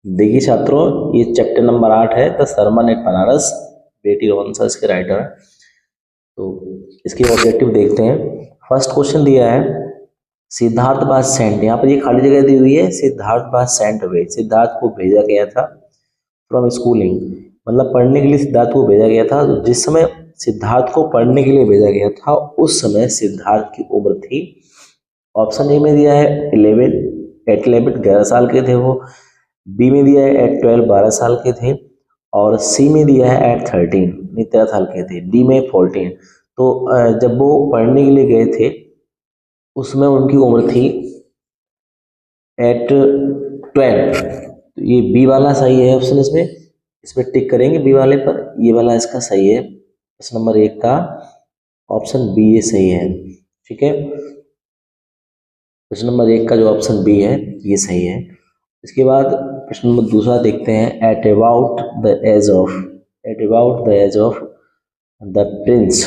देखिए छात्रों, ये चैप्टर नंबर 8 है द सरमन एट बनारस, बेटी रोहनसा इसके राइटर है। तो इसके ऑब्जेक्टिव देखते हैं। फर्स्ट क्वेश्चन दिया है, सिद्धार्थ वाज सेंट, यहाँ पर ये खाली जगह दी हुई है, Siddharth was sent away, Siddharth को भेजा गया था फ्रॉम स्कूलिंग, मतलब पढ़ने के लिए सिद्धार्थ को भेजा गया था। तो जिस समय सिद्धार्थ को पढ़ने के लिए भेजा गया था उस समय सिद्धार्थ की उम्र थी, ऑप्शन ए में दिया है 11, एट 11 11 साल के थे वो, बी में दिया है एट 12 12 साल के थे, और सी में दिया है एट 13 13 साल के थे, डी में 14। तो जब वो पढ़ने के लिए गए थे उसमें उनकी उम्र थी एट 12। तो ये बी वाला सही है ऑप्शन, इसमें टिक करेंगे बी वाले पर, ये वाला इसका सही है। प्रश्न नंबर 1 का ऑप्शन बी ये सही है। ठीक है, प्रश्न नंबर 1 का जो ऑप्शन बी है ये सही है। इसके बाद प्रश्न नंबर दूसरा देखते हैं, at about the age of, at about the age of the prince,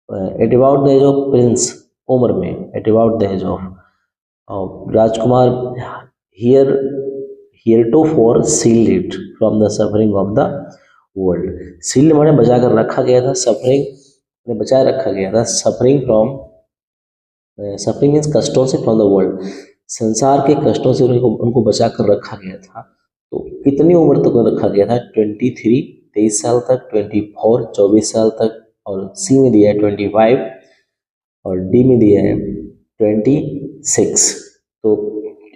at about the age of prince, उम्र में, at about the age of राजकुमार, here here to for sealed it from the suffering of the world, sealed माने बचा कर रखा गया था, suffering ने बचाए रखा गया था, सफरिंग फ्रॉम, सफरिंग मीन्स कष्टों से, फ्रॉम द वर्ल्ड, संसार के कष्टों से उनको बचा कर रखा गया था। तो कितनी उम्र तक रखा गया था? 23 23 साल तक, 24 24 साल तक, और सी में दिया है 25, और डी में दिया है 26। तो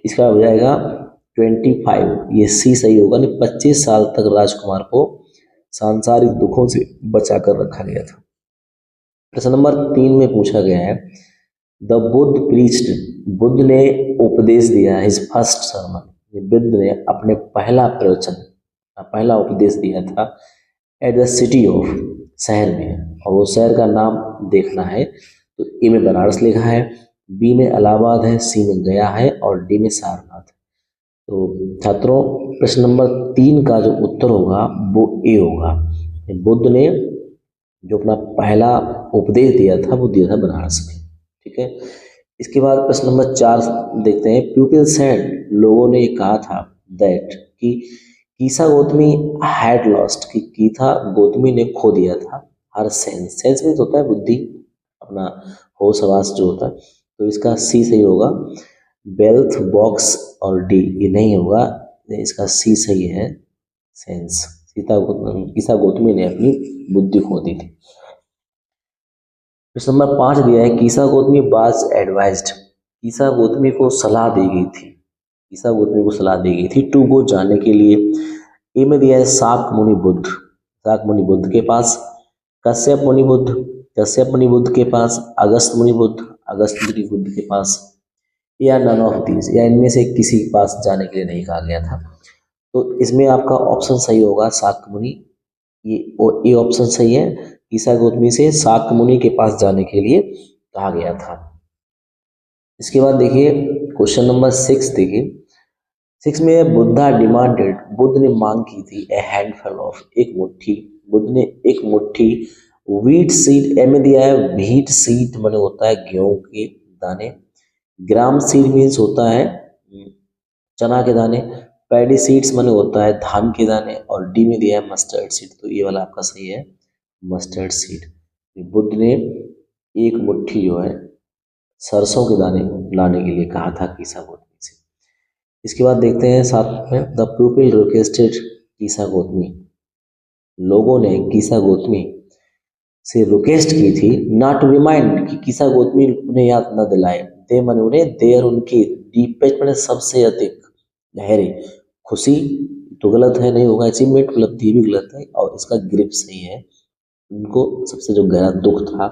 इसका हो जाएगा 25, ये सी सही होगा। नहीं, 25 साल तक राजकुमार को सांसारिक दुखों से बचा कर रखा गया था। प्रश्न नंबर 3 में पूछा गया है, द बुद्ध प्रीच्ड, बुद्ध ने उपदेश दिया, हिज फर्स्ट सर्मन, बुद्ध ने अपने पहला प्रवचन, पहला उपदेश दिया था एट द सिटी ऑफ, शहर में, और वो शहर का नाम देखना है। तो ए में बनारस लिखा है, बी में इलाहाबाद है, सी में गया है, और डी में सारनाथ है। तो छात्रों, प्रश्न नंबर 3 का जो उत्तर होगा वो ए होगा। बुद्ध ने जो अपना पहला उपदेश दिया था वो दिया था बनारस में। ठीक है, इसके बाद प्रश्न नंबर 4 देखते हैं, पीपल सेड, लोगों ने कहा था, दैट कि कीसा गौतमी हैड लॉस्ट, कि कीथा गौतमी ने खो दिया था हर सेंस, सेंस मीन्स होता है बुद्धि, अपना होश हवास जो होता है। तो इसका सी सही होगा, वेल्थ बॉक्स, और डी ये नहीं होगा, इसका सी सही है, सेंस। कीसा गौतमी ने अपनी बुद्धि खो दी थी। प्रश्न नंबर 5 दिया है, कीसा गौतमी वाज एडवाइज्ड, कीसा गौतमी को सलाह दी गई थी, कीसा गौतमी को सलाह दी गई थी टू गो, जाने के लिए। ए में दिया है शाक मुनि बुद्ध, शाक मुनि बुद्ध के पास, कश्यप मुनि बुद्ध, कश्यप मुनि बुद्ध के पास, अगस्त मुनि बुद्ध, अगस्त मुनि बुद्ध के पास, या नन ऑफ दीज, या इनमें से किसी के पास जाने के लिए नहीं कहा गया था। तो इसमें आपका ऑप्शन सही होगा शाक्य मुनि, ये ऑप्शन सही है, ईसा गौतमी से शाक्य मुनि के पास जाने के लिए कहा गया था। इसके बाद देखिए क्वेश्चन नंबर 6 देखिए, 6 में बुद्धा डिमांडेड, बुद्ध ने मांग की थी, ए हैंडफुल ऑफ, एक मुट्ठी, बुद्ध ने एक मुट्ठी, व्हीट सीड, ए में दिया है व्हीट सीड माने होता है गेहूं के दाने, ग्राम सीड मीन्स होता है चना के दाने, पैडी सीड्स माने होता है धान के दाने, और डी में दिया है मस्टर्ड सीड। तो ये वाला आपका सही है, मस्टर्ड सीड। बुद्ध ने एक मुट्ठी जो है सरसों के दाने लाने के लिए कहा था कीसा गौतमी से। इसके बाद देखते हैं साथ में, द पीपल रिक्वेस्टेड कीसा गौतमी, लोगों ने कीसा गौतमी से रिक्वेस्ट की थी, नॉट टू रिमाइंड, कि कीसा गौतमी उन्हें याद न दिलाए, दे माने उन्हें, देर उनकी, डीपेस्ट माने सबसे अधिक गहरी खुशी, तो गलत है, नहीं होगा, अचीवमेंट उपलब्धि भी गलत है, और इसका ग्रिप सही है, उनको सबसे जो गहरा दुख था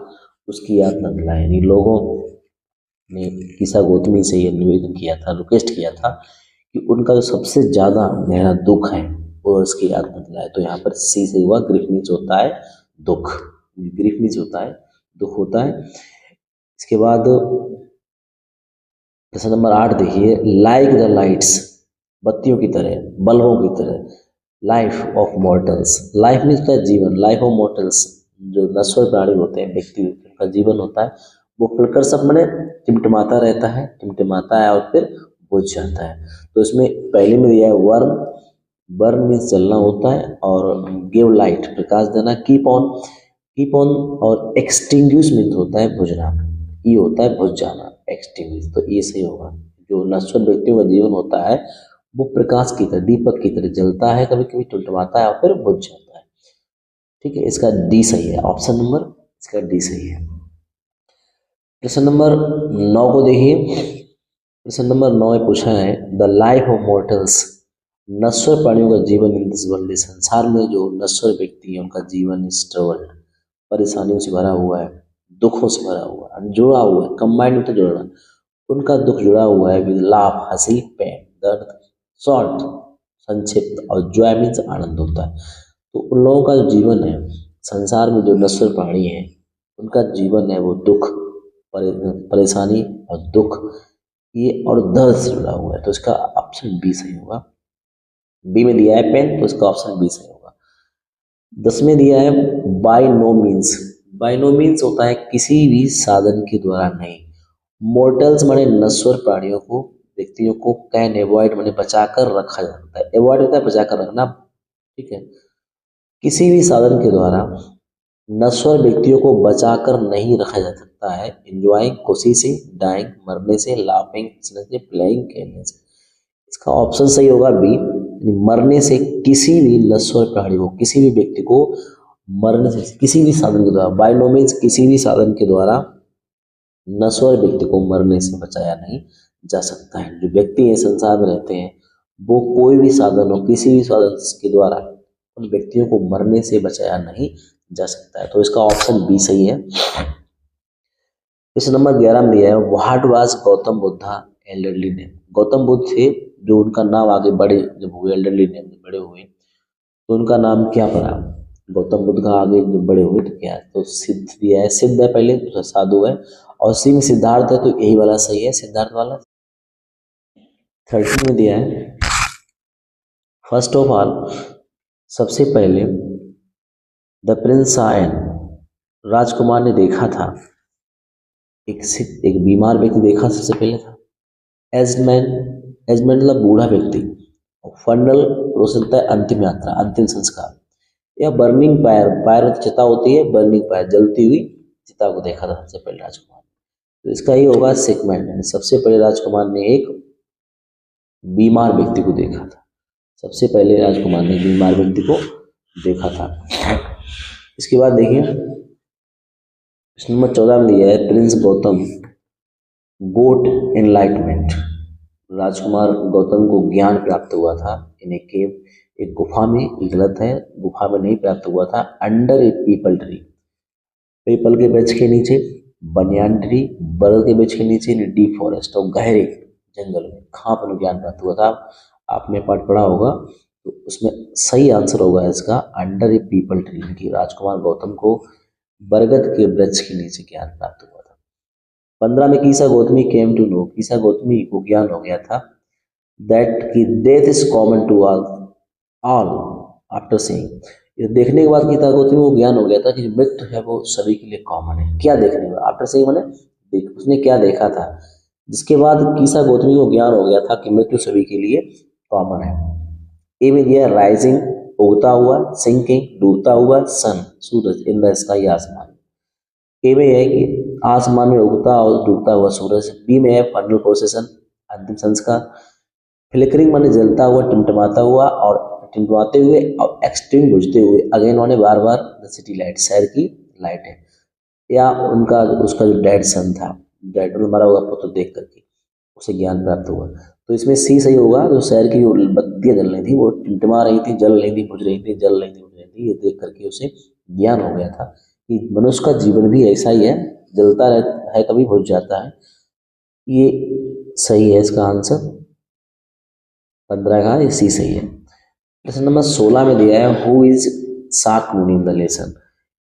उसकी याद न दिलाए, यानी लोगों ने कीसा गौतमी से ये निवेदन किया था, रिक्वेस्ट किया था कि उनका जो सबसे ज़्यादा गहरा दुख है वो उसकी याद न दिलाए। तो यहाँ पर सी से हुआ, ग्रिफ मीन्स होता है दुख, ग्रिफ मीन्स होता है दुख होता है। इसके बाद प्रश्न नंबर 8 देखिए, लाइक द लाइट्स, बत्तियों की तरह, बल्बों की तरह, life of mortals, life means होता है जीवन, लाइफ ऑफ मॉर्टल्स जो नश्वर प्राणी होते हैं, व्यक्ति का जीवन होता है, वो फ्लिकर सब मैंने टिमटिमाता रहता है, टिमटिमाता है और फिर बुझ जाता है। तो इसमें पहले में दिया है वर्म, बर्न मीन्स जलना होता है, और गिव लाइट प्रकाश देना, कीप ऑन और एक्सटिंग्विश मीन्स होता है बुझना, ये होता है बुझ जाना, एक्सटिंग्विश। तो ये सही होगा। जो नश्वर व्यक्तियों का जीवन होता है वो प्रकाश की तरह, दीपक की तरह जलता है, कभी कभी टुटवाता है और फिर बुझ जाता है। ठीक है, इसका डी सही है, ऑप्शन नंबर इसका डी सही है। प्रश्न नंबर 9 को देखिए। प्रश्न नंबर 9 में पूछा है द लाइफ ऑफ मॉर्टल्स, नश्वर प्राणियों का जीवन इन दिस वर्ल्ड, संसार में जो नश्वर व्यक्ति है उनका जीवन इस ट्रबल्ड, परेशानियों से भरा हुआ है, दुखों से भरा हुआ है, जुड़ा हुआ है, कंबाइंड होता जुड़ना, उनका दुख जुड़ा हुआ है विद लाभ, हंसी, पेन, दर्द, शॉर्ट संक्षिप्त, और जॉय मीन्स आनंद होता है। तो उन लोगों का जो जीवन है संसार में, जो नश्वर प्राणी है उनका जीवन है वो दुख, परेशानी और दुख ये और दर्द से जुड़ा हुआ है। तो इसका ऑप्शन बी सही होगा। बी में दिया है पेन, तो इसका ऑप्शन बी सही होगा। 10 में दिया है by no means, by no means होता है किसी भी साधन के द्वारा नहीं। मोर्टल्स माने नश्वर प्राणियों को, व्यक्तियों को, कैन एवॉइड माने बचाकर रखा जाता है, एवॉइड होता है बचाकर रखना। ठीक है, किसी भी साधन के द्वारा नश्वर व्यक्तियों को बचाकर नहीं रखा जा सकता है। एंजॉइंग खुशी से, डाइंग मरने से, लाफिंग हंसने से, प्लेइंग खेलने से। इसका ऑप्शन सही होगा बी, मरने से। किसी भी नश्वर प्राणी को, किसी भी व्यक्ति को मरने से, किसी भी साधन के द्वारा, बाय नो मीन्स किसी भी साधन के द्वारा नश्वर व्यक्ति को मरने से बचाया नहीं जा सकता है। जो व्यक्ति इस संसार में रहते हैं वो कोई भी साधन हो, किसी भी साधन के द्वारा उन व्यक्तियों को मरने से बचाया नहीं जा सकता है। तो इसका ऑप्शन बी सही है। इस नंबर 11 में दिया है what was Gautam Buddha elderly name, Gautam Buddha थे जो उनका नाम आगे बड़े जब हुए, एल्डरली नेम बड़े हुए तो उनका नाम क्या पड़ा। गौतम बुद्ध का आगे जब बड़े हुए तो क्या है, तो सिद्ध दिया है, सिद्ध है पहले, तो साधु है, और सी में सिद्धार्थ है, तो यही वाला सही है, सिद्धार्थ वाला। 13 में दिया है फर्स्ट ऑफ ऑल, सबसे पहले द प्रिंस सॉ एन, राजकुमार ने देखा था, एक बीमार व्यक्ति देखा सबसे पहले था। एज मैन, एज मैन मतलब बूढ़ा व्यक्ति। फनल रोशनता है अंतिम यात्रा, अंतिम संस्कार। या बर्निंग फायर, फायर चिता होती है, बर्निंग फायर जलती हुई चिता को देखा था सबसे पहले राजकुमार। तो इसका ही होगा सेगमेंट, सबसे पहले राजकुमार ने एक बीमार व्यक्ति को देखा था, सबसे पहले राजकुमार ने बीमार व्यक्ति को देखा था। इसके बाद देखिए प्रश्न नंबर 14 में दिया है प्रिंस गौतम गोट एनलाइटमेंट, राजकुमार गौतम को ज्ञान प्राप्त हुआ था इन ए केव, एक गुफा में। गलत है, गुफा में नहीं प्राप्त हुआ था, अंडर ए पीपल ट्री, पीपल के वृक्ष के नीचे, बनियान ट्री, बरगद के वृक्ष के नीचे, डीप फॉरेस्ट और गहरे जंगल में। कहाँ पर ज्ञान प्राप्त हुआ था, आपने पाठ पढ़ा होगा, तो उसमें सही आंसर होगा इसका अंडर ए पीपल ट्री, कि राजकुमार गौतम को बरगद के वृक्ष के नीचे ज्ञान प्राप्त हुआ था। 15 में Kisa Gotami came to know, Kisa Gotami को ज्ञान हो गया था दैट की death is common to all after seeing, ये देखने के बाद कीसा गौतमी को ज्ञान हो गया था कि जो मृत्यु है वो सभी के लिए कॉमन है। क्या देखने के बाद, आफ्टर सीइंग माने देख, उसने क्या देखा था, जिसके बाद कीसा गौतमी को ज्ञान हो गया था कि मृत्यु सभी के लिए कॉमन है। ए में दिया राइजिंग उगता हुआ, सिंकिंग डूबता हुआ, सन सूरज, इन द स्काई आसमान। ए में है कि आसमान में उगता और डूबता हुआ सूरज। बी में है फाइनल प्रोसेशन, अंतिम संस्कार। फ्लिकरिंग माने जलता हुआ, टिमटिमाता हुआ और टिमटिमाते हुए, और एक्सट्रीम बुझते हुए, अगेन माने बार बार, द सिटी लाइट, शहर की लाइट है। या उनका उसका जो डेड सन था, डेड मरा हुआ पुत्र देख करके उसे ज्ञान प्राप्त हुआ। तो इसमें सी सही होगा, जो शहर की जो बत्तियां जल रही थी वो टिमटिमा रही थी, जल रही थी, बुझ रही थी, जल रही थी, बुझ रही थी, ये देख करके उसे ज्ञान हो गया था कि मनुष्य का जीवन भी ऐसा ही है, जलता रहता है, कभी बुझ जाता है। ये सही है इसका आंसर, 15 का ये सी सही है। प्रश्न नंबर 16 में दिया है हु इज शाक मुनि इन द लेसन,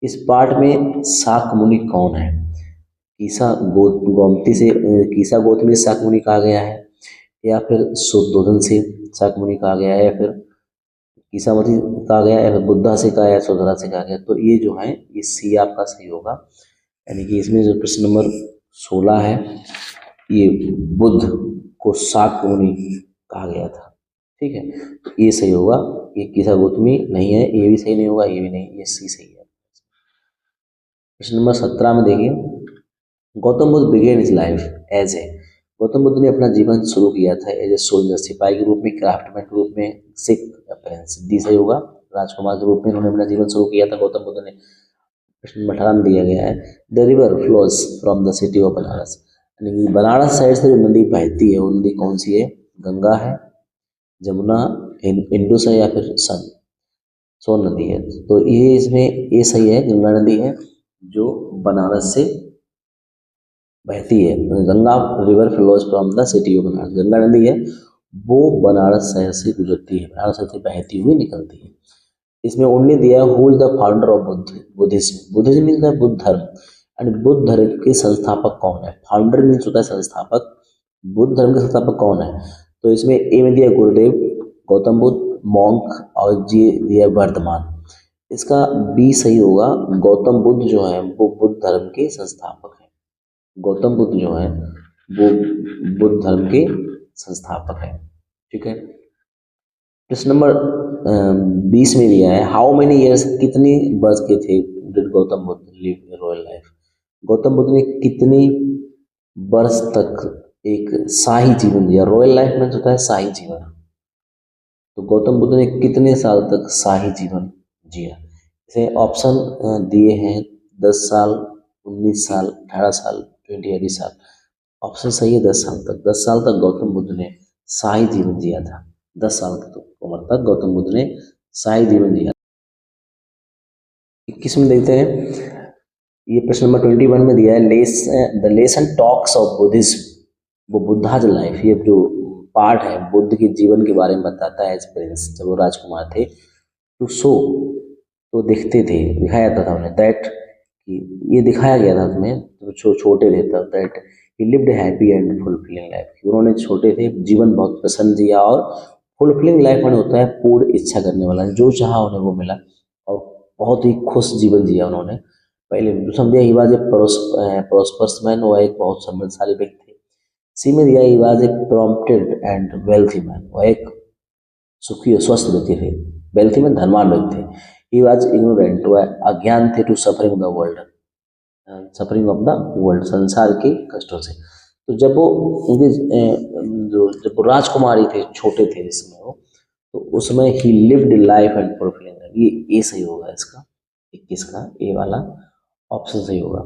इस पाठ में शाक मुनि कौन है। कीसा गोमती से, कीसा गौतमी से शाक मुनि कहा गया है, या फिर शुद्धोधन से शाक मुनि कहा गया है, या फिर कीसामती कहा गया है, या फिर बुद्धा से कहा है, सुधरा से कहा गया। तो ये जो है ये सी आपका सही होगा, यानी कि इसमें जो प्रश्न नंबर 16 है ये बुद्ध को शाक्य मुनि कहा गया था। ठीक है, तो ये सही होगा, ये किसा गौतमी नहीं है, ये भी सही नहीं होगा, ये भी नहीं, ये सी सही है। क्वेश्चन नंबर 17 में देखिए, Gautam Buddha began his life as a, Gautam Buddha ने अपना जीवन शुरू किया था एज ए सोल्जर, सिपाही के रूप में, क्राफ्टमैन के रूप में, सिख अपेरेंस, डी सही होगा। राजकुमार के रूप में उन्होंने अपना जीवन शुरू किया था गौतम बुद्ध ने। प्रश्न नंबर 18 में दिया गया है, the river flows from the city of Banaras, यानी कि बनारस साइड से जो नदी बहती है वो नदी कौन सी है? गंगा है, जमुना, इंडस है, या फिर सोन नदी है। तो ये इसमें ये सही है, गंगा नदी है जो बनारस से बहती है। Ganga river flows from the city of Banaras, Ganga नदी है वो बनारस शहर से गुजरती है, बनारस शहर से बहती हुई निकलती है। इसमें उन्होंने दिया who is the founder of Buddhism, Buddhism means the Buddha धर्म, एंड बुद्ध धर्म के संस्थापक कौन है? फाउंडर मीन्स होता है संस्थापक, बुद्ध धर्म के संस्थापक कौन है? तो इसमें ए में दिया गुरुदेव, गौतम बुद्ध, मॉन्क, और जी दिया वर्धमान। इसका बी सही होगा, गौतम बुद्ध जो है वो बुद्ध धर्म के संस्थापक है। गौतम बुद्ध जो है वो बुद्ध धर्म के संस्थापक है। ठीक है, प्रश्न नंबर 20 में दिया है, हाउ मेनी ईयर्स, कितनी वर्ष के थे did Gautam Buddha live royal life, Gautam Buddha ने कितनी वर्ष तक एक शाही जीवन जिया? रॉयल लाइफ में होता है शाही जीवन, तो गौतम बुद्ध ने कितने साल तक शाही जीवन जिया? इसे ऑप्शन दिए हैं 10 साल, 19 साल, 18 साल, 20 साल। ऑप्शन सही है 10 साल तक। 10 साल तक गौतम बुद्ध ने शाही जीवन जिया था। 10 साल की उम्र तक गौतम बुद्ध ने शाही जीवन जिया। 21 में देखते हैं, ये प्रश्न नंबर 21 में दिया है, the lesson talks of Buddhism, वो बुद्धाज लाइफ, ये जो पार्ट है बुद्ध के जीवन के बारे में बताता है एज प्रिंस, जब वो राजकुमार थे टू शो, तो दिखते थे, दिखाया जाता था उन्हें, दैट ये दिखाया गया था तुम्हें तो छोटे थे तब, that he lived happy and fulfilling life, उन्होंने छोटे थे जीवन बहुत पसंद जिया, और फुलफिलिंग लाइफ में होता है पूर्ण इच्छा करने वाला, जो चाहा उन्हें वो मिला, और बहुत ही खुश जीवन जिया उन्होंने। पहले समझिए ही वाज ए प्रोस्पर्स मैन, वो एक बहुत समृद्धशाली व्यक्ति थे। सी में दिया he was a prompted and wealthy man, वह एक सुखी और स्वस्थ व्यक्ति थे, वेल्थी मैन धनवान व्यक्ति थे। ही वाज इग्नोरेंट, वह अज्ञान थे, to suffering the world, suffering of the world, संसार के कष्टों से। तो जब वो उनके जब वो राजकुमारी थे, छोटे थे जिसमें वो, तो उसमें ही lived life and fulfilling life, ये सही होगा इसका 21 का ए वाला ऑप्शन सही होगा।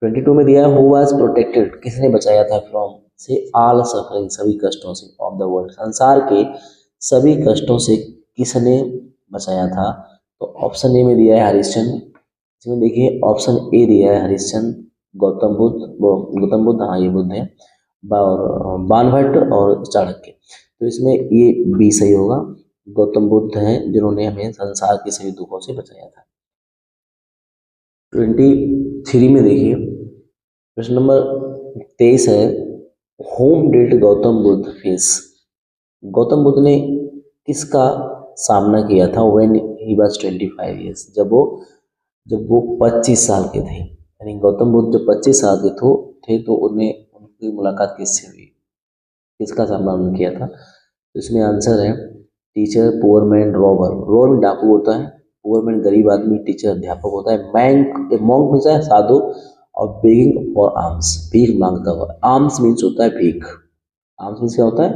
22 में दिया है, हु वाज प्रोटेक्टेड, किसने बचाया था फ्रॉम से ऑल सफरिंग, सभी कष्टों से, ऑफ द वर्ल्ड, संसार के सभी कष्टों से किसने बचाया था? तो ऑप्शन ए में दिया है हरिश्चंद्र, इसमें देखिए ऑप्शन ए दिया है हरिश्चंद्र, गौतम बुद्ध, हाँ ये बुद्ध है, और बाणभट्ट और चाणक्य, तो इसमें ये बी सही होगा, गौतम बुद्ध हैं जिन्होंने हमें संसार के सभी दुखों से बचाया था। 23 में देखिए, प्रश्न नंबर 23 है, home did Gautam Buddha face, Gautam Buddha ने किसका सामना किया था व्हेन ही वाज 25 ईयर्स, जब वो 25 साल के थे, यानी गौतम बुद्ध जब 25 साल के थे तो उन्हें उनकी मुलाकात किससे हुई, किसका सामना उन्होंने किया था? तो इसमें आंसर है teacher, poor man, robber, robber में डाकू होता है, पुअर मैन गरीब आदमी, टीचर अध्यापक होता है, मॉन्क मीन्स है साधु, और बेगिंग फॉर आर्म्स, भीख मांगता हुआ, आर्म्स मीन्स होता है भीख, आर्म्स मीन्स क्या होता है?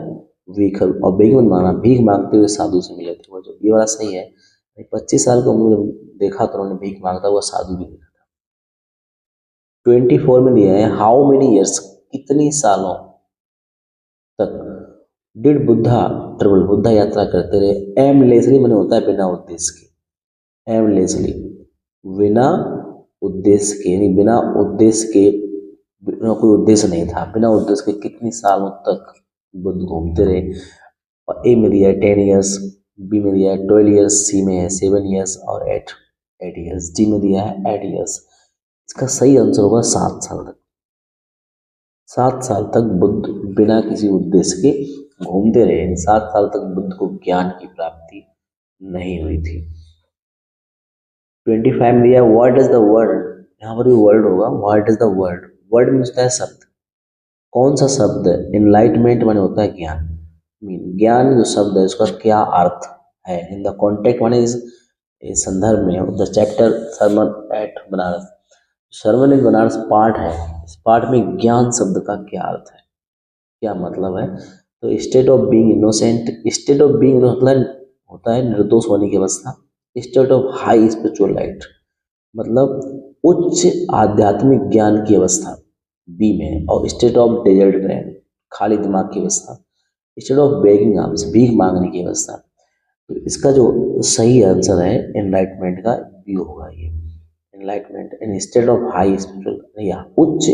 भीख, और बेगिंग मांगना, भीख मांगते हुए साधु से मिले थे वो, जो ये वाला सही है। 25 साल की उम्र में देखा तो उन्होंने भीख मांगता हुआ साधु भी देखा था। 24 में दिया है, हाउ मेनी ईयर्स, कितनी सालों तक डिड बुद्धा ट्रेवल, बुद्धा यात्रा करते रहे, एमलेसली मैंने होता है बिना उद्देश्य के, एमलेसली बिना उद्देश्य के, यानी बिना उद्देश्य के, बिना कोई उद्देश्य नहीं था, बिना उद्देश्य के कितनी सालों तक बुद्ध घूमते रहे? और ए में दिया है 10 ईयर्स, बी में दिया है 12 ईयर्स, सी में है 7 ईयर्स, और 8 ईयर्स, डी में दिया है 8 ईयर्स। इसका सही आंसर होगा 7 साल तक। 7 साल तक बुद्ध बिना किसी उद्देश्य के घूमते रहे, 7 साल तक बुद्ध को ज्ञान की प्राप्ति नहीं हुई थी। 25 में दिया व्हाट इज द वर्ड, यहाँ पर भी वर्ड होगा, what is the word, word में होता है शब्द, कौन सा शब्द एनलाइटमेंट माने होता है ज्ञान, मीन ज्ञान जो शब्द है उसका क्या अर्थ है, इन द कॉन्टेक्ट माने इस संदर्भ में the chapter sermon at Banaras, sermon at Banaras part है, इस पार्ट में ज्ञान शब्द का क्या अर्थ है, क्या मतलब है। तो state of being innocent, state of being मतलब होता है निर्दोष होने की अवस्था, state of high spiritual light मतलब उच्च आध्यात्मिक ज्ञान की अवस्था बी में, और स्टेट ऑफ डेजर्ट ब्रेन खाली दिमाग की अवस्था, स्टेट ऑफ बेगिंग आर्म्स भीख मांगने की अवस्था। तो इसका जो सही आंसर है एनलाइटमेंट का बी होगा ये, enlightenment in state of high spiritual या उच्च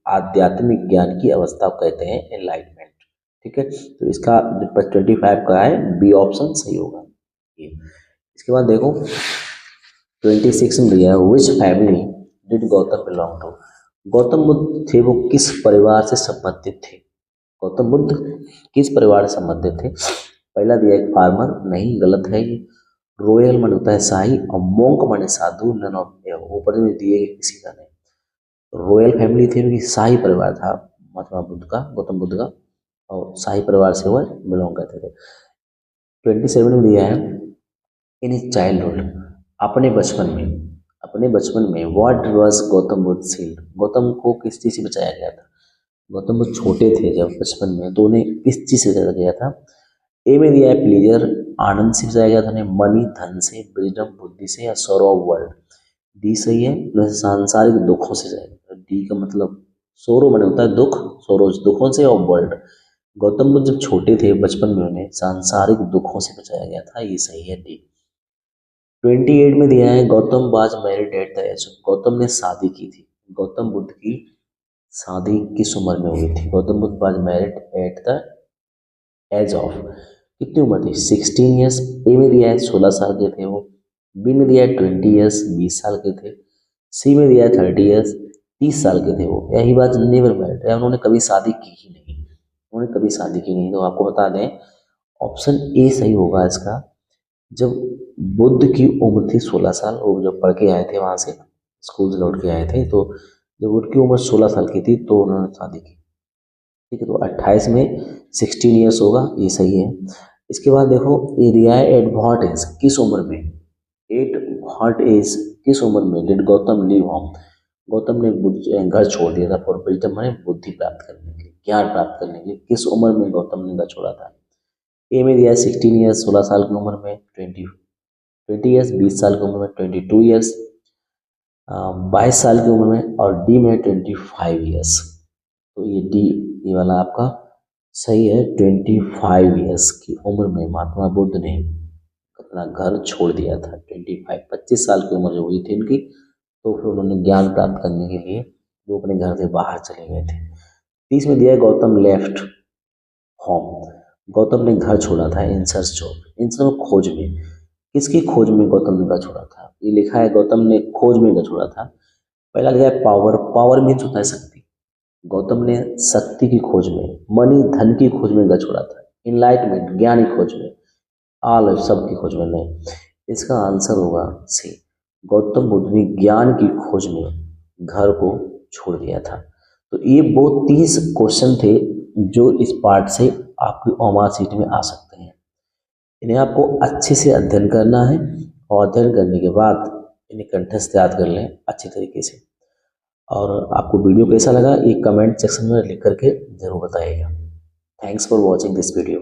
आध्यात्मिक ज्ञान की अवस्था को कहते हैं एनलाइटमेंट। ठीक है, तो इसका 25 का है बी ऑप्शन सही होगा ये। इसके बाद देखो 26 में दिया है which family did Gautam belong to, Gautam Buddha थे वो किस परिवार से संबंधित थे, गौतम बुद्ध किस परिवार से संबंधित थे। पहला दिया एक फार्मर, नहीं गलत है ये। रॉयल मन होता है शाही, और मोंक माने साधु, नन ऑफ ऊपर में दिए किसी का नहीं। रॉयल फैमिली थी उनकी, शाही परिवार था महात्मा बुद्ध का, गौतम बुद्ध का, और शाही परिवार से वह बिलोंग करते थे। 27 में दिया है इन हिज चाइल्डहुड, अपने बचपन में, अपने बचपन में what was Gautam Buddha shield, Gautam को किस चीज़ से बचाया गया था। गौतम बुद्ध छोटे थे जब बचपन में, तो उन्हें किस चीज़ से बचाया गया था। ए में दिया है प्लीजर, आनंद से बचाया गया था उन्हें, मनी धन से, विजडम बुद्धि से, या सोरो ऑफ वर्ल्ड। डी सही है, उन्हें सांसारिक दुखों से बचाया, डी का मतलब सोरो माने होता है दुख, सोरो दुखों से, और वर्ल्ड गौतम बुद्ध जब छोटे थे बचपन में उन्हें सांसारिक दुखों से बचाया गया था, ये सही है डी। 28 में दिया है Gautam was married at the age, गौतम ने शादी की थी, गौतम बुद्ध की शादी किस उम्र में हुई थी, Gautam Buddha was married at the age of, कितनी उम्र थी 16 ईयर्स। ए में दिया है 16 साल के थे वो, बी में दिया है 20 ईयर्स 20 साल के थे, सी में दिया है 30 ईयर्स 30 साल के थे वो। यही बात नेवर मैरिड है, उन्होंने कभी शादी की ही नहीं, उन्होंने कभी शादी की नहीं। तो आपको बता दें ऑप्शन ए सही होगा इसका। जब बुद्ध की उम्र थी 16 साल, वो जब पढ़ के आए थे वहाँ से स्कूल से लौट के आए थे, तो जब उनकी उम्र 16 साल की थी तो उन्होंने शादी की। ठीक है, तो 28 में 16 ईयर्स होगा, ये सही है। इसके बाद देखो एरिया एट व्हाट एज, किस उम्र में, एट व्हाट एज किस उम्र में did Gautam leave home, Gautam ने घर छोड़ दिया था फॉर विजडम माने बुद्धि प्राप्त करने के लिए, ज्ञान प्राप्त करने के लिए, किस उम्र में गौतम ने घर छोड़ा था। ए में दिया है 16 ईयर्स 16 साल की उम्र में, 20 ईयर्स 20 साल की उम्र में, 22 ईयर्स 22 साल की उम्र में, और डी में 25 ईयर्स। तो ये डी ये वाला आपका सही है, 25 ईयर्स की उम्र में महात्मा बुद्ध ने अपना घर छोड़ दिया था। 25 साल की उम्र जो हुई थी इनकी, तो फिर उन्होंने ज्ञान प्राप्त करने के लिए वो अपने घर से बाहर चले गए थे। 30 में दिया है गौतम लेफ्ट होम, गौतम ने घर छोड़ा था इन सर्च ऑफ, इन सब खोज में, किसकी खोज में गौतम ने घर छोड़ा था। ये लिखा है गौतम ने खोज में घर छोड़ा था। पहला लिखा है पावर, पावर मीन्स होता है शक्ति, गौतम ने शक्ति की खोज में, मनी धन की खोज में घर छोड़ा था, इनलाइटमेंट ज्ञान की खोज में, ऑल सब की खोज में नहीं। इसका आंसर होगा सी, गौतम बुद्ध ने ज्ञान की खोज में घर को छोड़ दिया था। तो ये वो 30 क्वेश्चन थे जो इस पार्ट से आपकी ओमार सीट में आ सकते हैं। इन्हें आपको अच्छे से अध्ययन करना है, और अध्ययन करने के बाद इन्हें कंठस्थ याद कर लें अच्छे तरीके से। और आपको वीडियो कैसा लगा ये कमेंट सेक्शन में लिख करके ज़रूर बताइएगा। Thanks for watching this video.